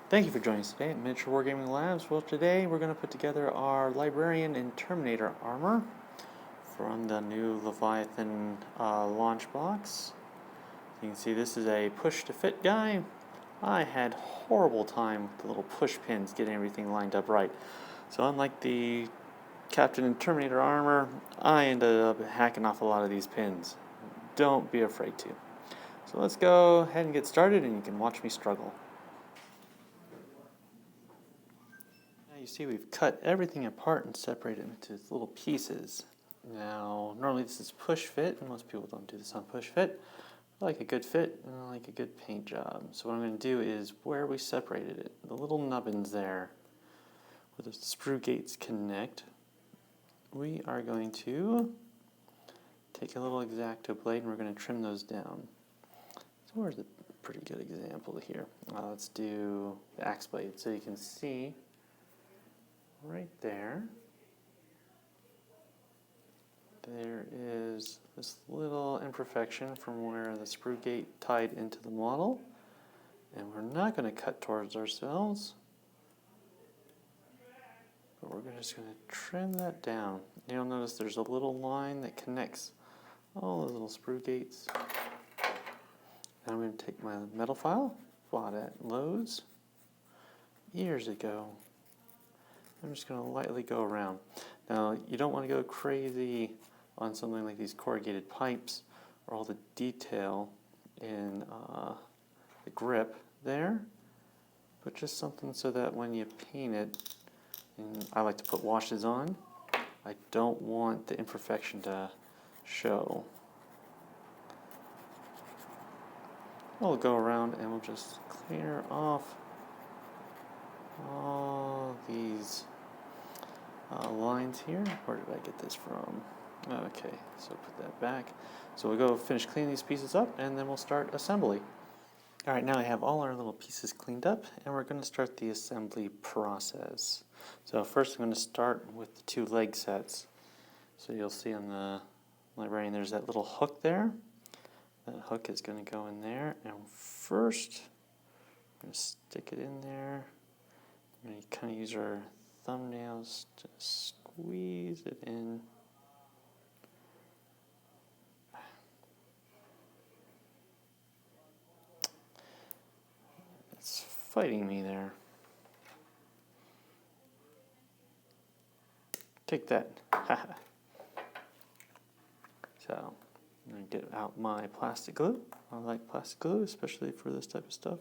Thank you for joining us today at Miniature Wargaming Labs. Well, today we're going to put together our Librarian and Terminator armor from the new Leviathan launch box. You can see this is a push-to-fit guy. I had horrible time with the little push pins getting everything lined up right. So unlike the Captain and Terminator armor, I ended up hacking off a lot of these pins. Don't be afraid to. So let's go ahead and get started, and you can watch me struggle. You see we've cut everything apart and separated it into little pieces. Now, normally this is push fit, and most people don't do this on push fit. I like a good fit, and I like a good paint job. So what I'm going to do is where we separated it, the little nubbins there, where the sprue gates connect, we are going to take a little X-Acto blade and we're going to trim those down. So where's a pretty good example here? Let's do the axe blade. So you can see right there, there is this little imperfection from where the sprue gate tied into the model, and we're not going to cut towards ourselves, but we're just going to trim that down. You'll notice there's a little line that connects all the little sprue gates. Now I'm going to take my metal file, bought at Lowe's years ago. I'm just going to lightly go around. Now, you don't want to go crazy on something like these corrugated pipes or all the detail in the grip there, but just something so that when you paint it, and I like to put washes on, I don't want the imperfection to show. We'll go around and we'll just clear off all these lines here. Where did I get this from? Okay, so put that back. So we'll go finish cleaning these pieces up and then we'll start assembly. Alright, now I have all our little pieces cleaned up and we're going to start the assembly process. So first I'm going to start with the two leg sets. So you'll see on the Librarian there's that little hook there. That hook is going to go in there, and first I'm going to stick it in there. We're going to kind of use our thumbnails to squeeze it in. It's fighting me there. Take that. So I'm going to get out my plastic glue. I like plastic glue, especially for this type of stuff.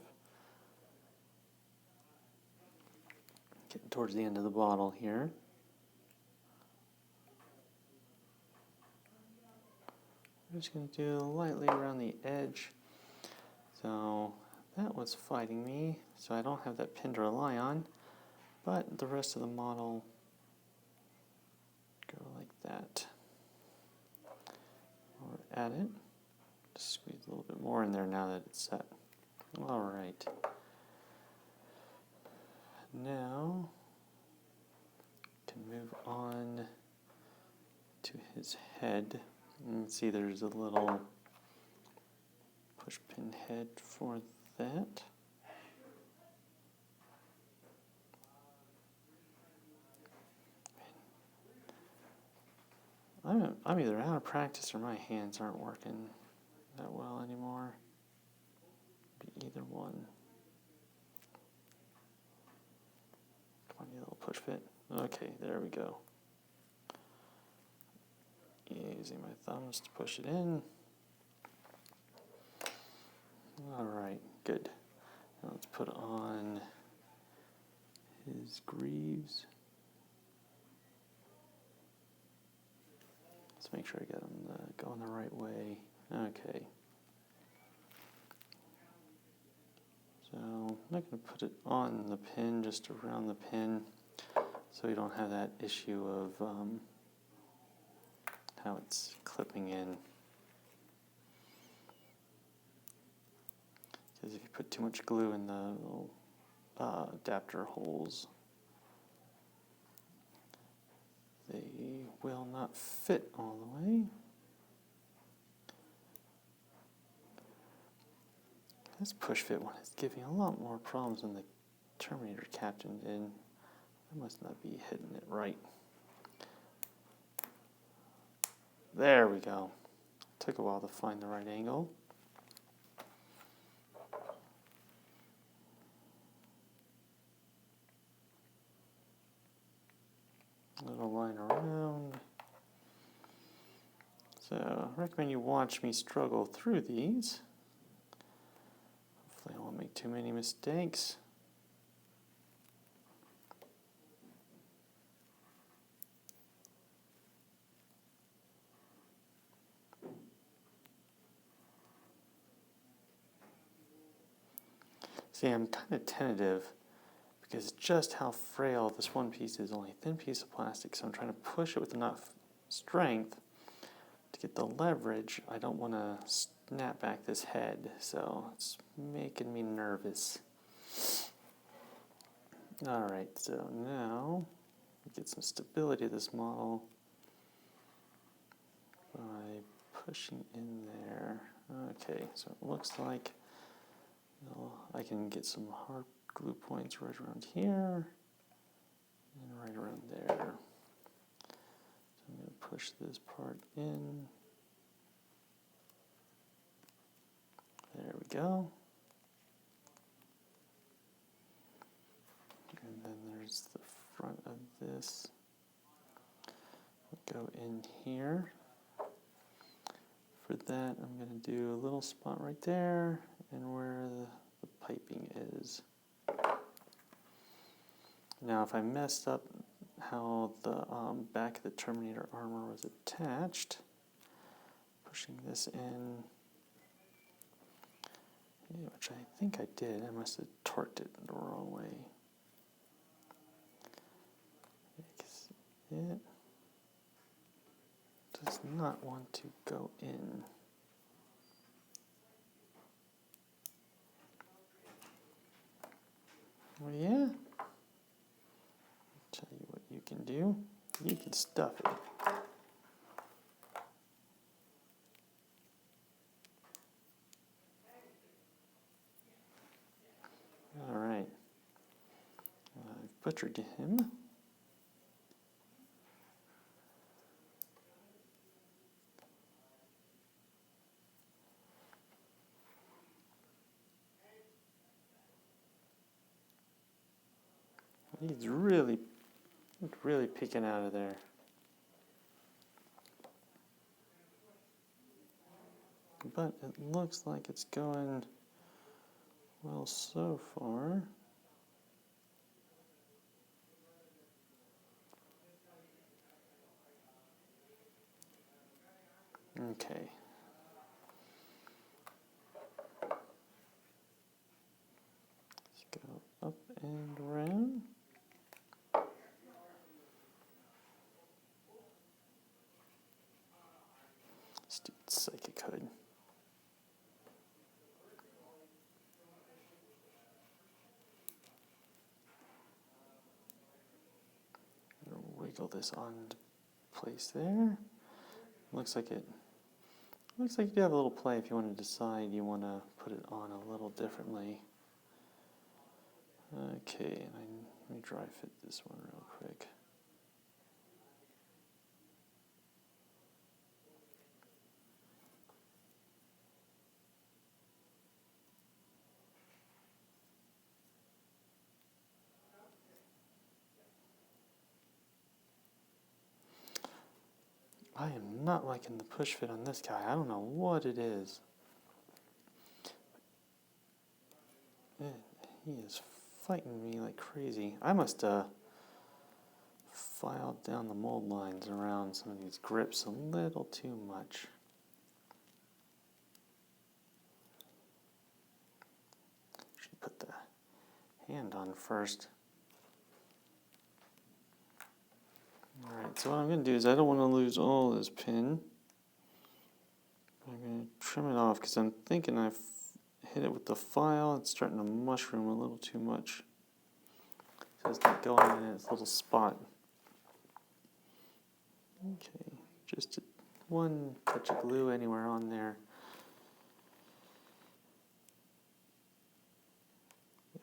Getting towards the end of the bottle here. I'm just going to do lightly around the edge. So that was fighting me, so I don't have that pin to rely on, but the rest of the model go like that. Or add it. Just squeeze a little bit more in there now that it's set. Alright. Now can move on to his head. You can see there's a little push pin head for that. I'm either out of practice or my hands aren't working that well anymore. Be either one. Come on, you little push fit. Okay, there we go. Using my thumbs to push it in. Alright, good. Now let's put on his greaves. Let's make sure I get them going the right way. Okay. So I'm not going to put it on the pin, just around the pin, so you don't have that issue of how it's clipping in. Because if you put too much glue in the little adapter holes, they will not fit all the way. This push fit one is giving a lot more problems than the Terminator Captain did. I must not be hitting it right. There we go. Took a while to find the right angle. Little line around. So I recommend you watch me struggle through these. Hopefully I won't make too many mistakes. See, I'm kind of tentative because just how frail this one piece is, only a thin piece of plastic, so I'm trying to push it with enough strength to get the leverage. I don't want to snap back this head, so it's making me nervous. Alright, so now we get some stability to this model by pushing in there. Okay, so it looks like I can get some hard glue points right around here and right around there. So I'm going to push this part in. There we go. And then there's the front of this. We'll go in here. For that, I'm going to do a little spot right there and where the piping is. Now, if I messed up how the back of the Terminator armor was attached, pushing this in, which I think I did, I must have torqued it the wrong way. It does not want to go in. Well, yeah. I'll tell you what you can do. You can stuff it. All right. I've butchered him. He's really peeking out of there. But it looks like it's going well so far. Okay. Let's go up and around. Stupid psychic hood. Wiggle this on place there. Looks like you do have a little play if you want to decide you want to put it on a little differently. Okay, and let me dry fit this one real quick. I am not liking the push fit on this guy. I don't know what it is. He is fighting me like crazy. I must have filed down the mold lines around some of these grips a little too much. Should put the hand on first. Alright, so what I'm going to do is I don't want to lose all this pin. I'm going to trim it off because I'm thinking I've hit it with the file. It's starting to mushroom a little too much. So it's not going in its little spot. Okay, just one touch of glue anywhere on there.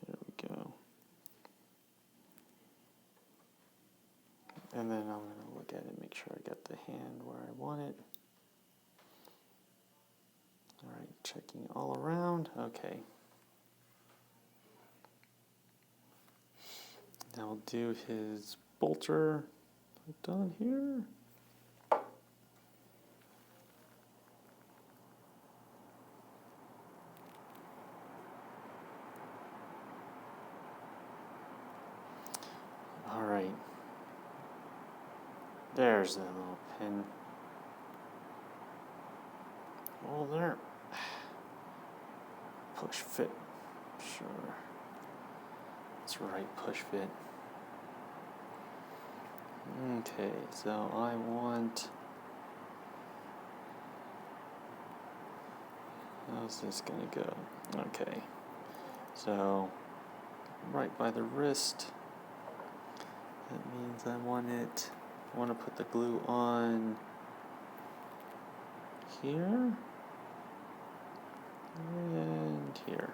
There we go. And then I'm going to look at it, make sure I got the hand where I want it. All right, checking all around. Okay. Now we'll do his bolter done here. All right. There's that little pin. Oh, there. Push fit. Sure. That's right, push fit. Okay, so I want... How's this gonna go? Okay, so right by the wrist. That means I want to put the glue on here and here.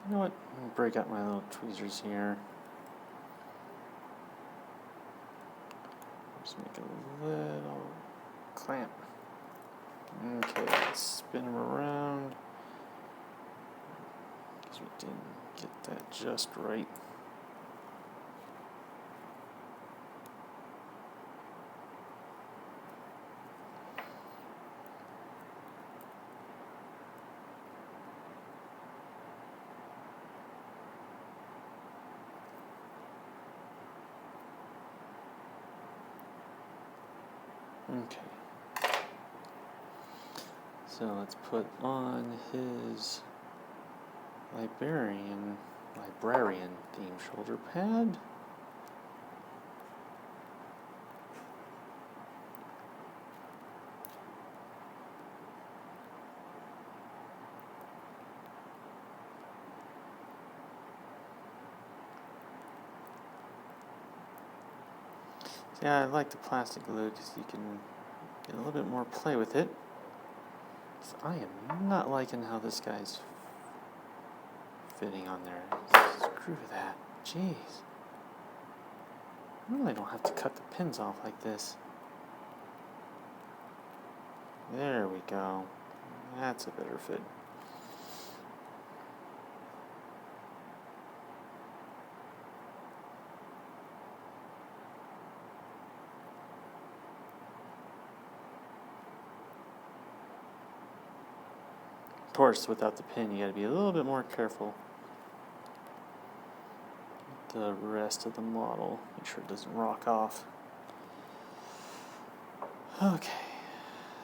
You know what? I'm gonna break out my little tweezers here. Just make a little clamp. Okay, let's spin them around. Because we didn't get that just right. Okay. So let's put on his Librarian themed shoulder pad. Yeah, I like the plastic glue because you can get a little bit more play with it. So I am not liking how this guy's fitting on there. Screw that. Jeez. I really don't have to cut the pins off like this. There we go. That's a better fit. Of course, without the pin, you gotta be a little bit more careful with the rest of the model. Make sure it doesn't rock off. Okay.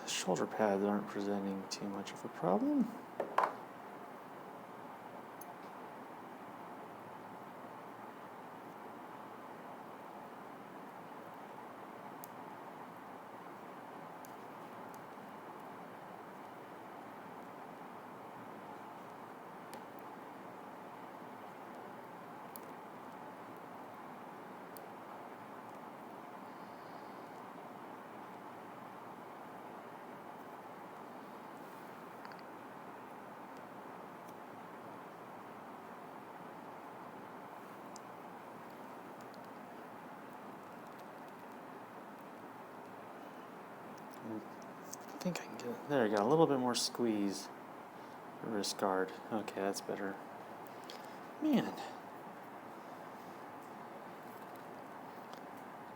The shoulder pads aren't presenting too much of a problem. I think I can get it. There you go, a little bit more squeeze. Wrist guard. Okay, that's better. Man.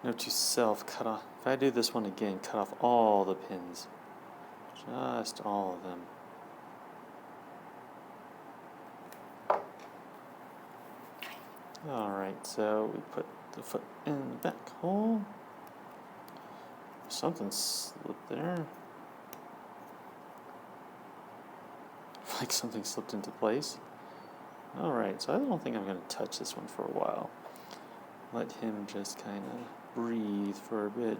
Note to self, cut off. If I do this one again, cut off all the pins. Just all of them. Alright, so we put the foot in the back hole. Something slipped there. Like something slipped into place. Alright, so I don't think I'm going to touch this one for a while. Let him just kind of breathe for a bit.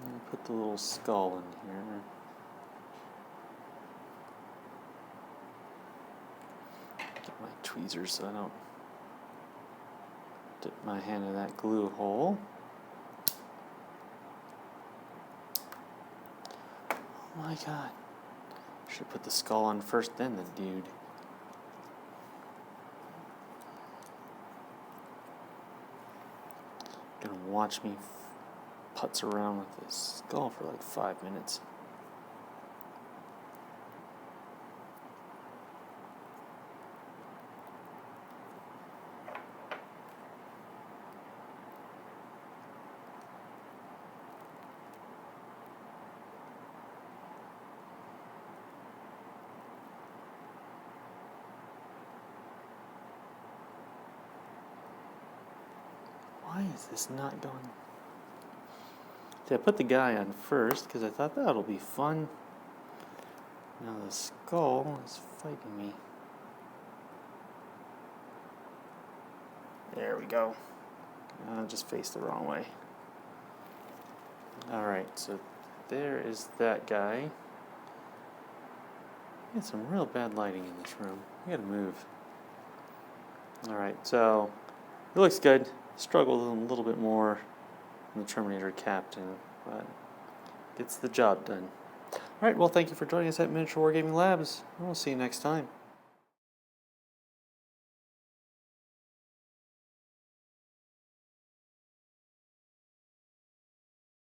And put the little skull in here. Get my tweezers so I don't dip my hand in that glue hole. my god. Should put the skull on first, then the dude. Gonna watch me putz around with this skull for like 5 minutes. Why is this not going? See, I put the guy on first because I thought that'll be fun. Now the skull is fighting me. There we go. I just faced the wrong way. Alright, so there is that guy. Got some real bad lighting in this room. I gotta move. Alright, so it looks good. Struggled a little bit more than the Terminator Captain, but gets the job done. Alright, well, thank you for joining us at Miniature Wargaming Labs. We'll see you next time.